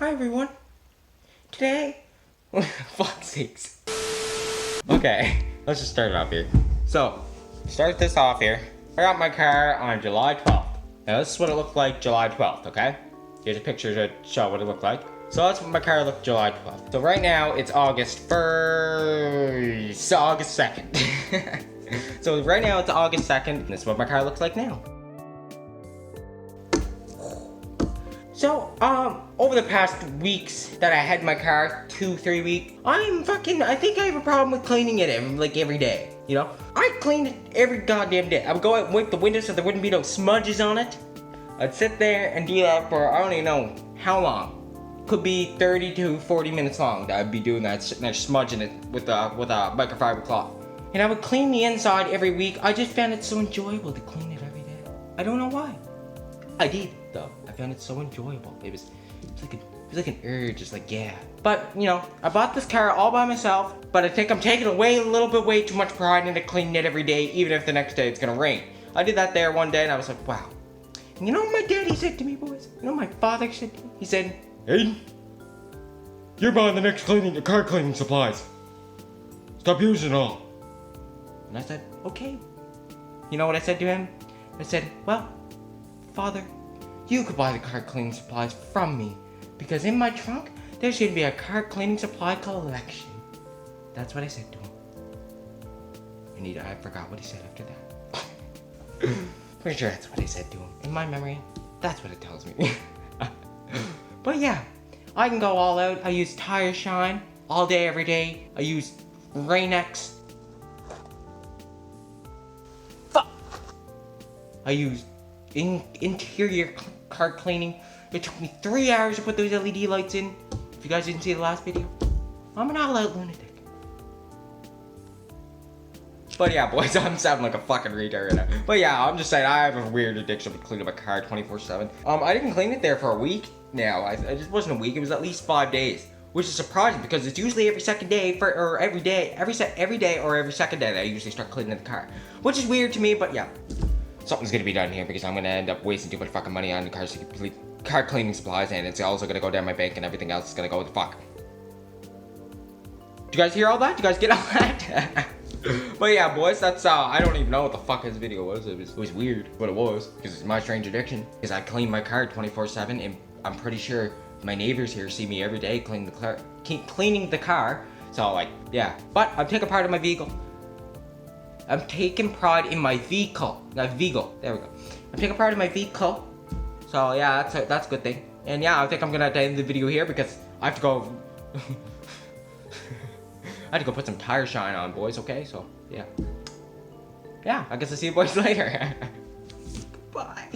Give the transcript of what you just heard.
Hi everyone. Today, fuck's sakes. Okay, let's just start it off here. So, start this off here. I got my car on July 12th. Now this is what it looked like July 12th, okay? Here's a picture to show what it looked like. So that's what my car looked July 12th. So right now, it's August 1st, August 2nd. So right now, it's August 2nd, and this is what my car looks like now. So, over the past weeks that I had my car, 2-3 weeks, I think I have a problem with cleaning it every day, you know? I clean it every goddamn day. I would go out and wipe the windows so there wouldn't be no smudges on it. I'd sit there and do that for, I don't even know how long. Could be 30 to 40 minutes long that I'd be doing that, sitting there smudging it with a microfiber cloth. And I would clean the inside every week. I just found it so enjoyable to clean it every day. I don't know why. I did, though. I found it so enjoyable. It was like an urge, just like, yeah. But, you know, I bought this car all by myself, but I think I'm taking way too much pride into cleaning it every day, even if the next day it's gonna rain. I did that there one day, and I was like, wow. And you know what my daddy said to me, boys? You know what my father said to me? He said, "Aiden, you're buying the next car cleaning supplies. Stop using it all." And I said, okay. You know what I said to him? I said, well, Father, you could buy the car cleaning supplies from me, because in my trunk, there should be a car cleaning supply collection. That's what I said to him. And I forgot what he said after that. Pretty sure that's what I said to him. In my memory, that's what it tells me. But yeah, I can go all out. I use Tire Shine all day, every day. I use Rain-X. Fuck! I use interior car cleaning. It took me 3 hours to put those LED lights in. If you guys didn't see the last video, I'm an all-out lunatic. But yeah, boys, I'm sounding like a fucking retard right now. But yeah, I'm just saying, I have a weird addiction to cleaning my car 24/7. I didn't clean it there for a week now. It wasn't a week, it was at least 5 days. Which is surprising, because it's usually every second day, every day or every second day that I usually start cleaning the car. Which is weird to me, but yeah. Something's gonna be done here, because I'm gonna end up wasting too much fucking money on the car cleaning supplies, and it's also gonna go down my bank, and everything else is gonna go with the fuck. Did you guys hear all that? Did you guys get all that? But yeah, boys, that's I don't even know what the fuck this video was. It was weird, but it was, because it's my strange addiction. Because I clean my car 24/7, and I'm pretty sure my neighbors here see me every day cleaning the car. So like, yeah. But I'm taking pride in my vehicle. I'm taking pride in my vehicle. Not vehicle. There we go. I'm taking pride in my vehicle. So yeah, that's a good thing. And yeah, I think I'm gonna end the video here, because I have to go. I had to go put some Tire Shine on, boys. Okay, so yeah. Yeah, I guess I'll see you boys later. Bye.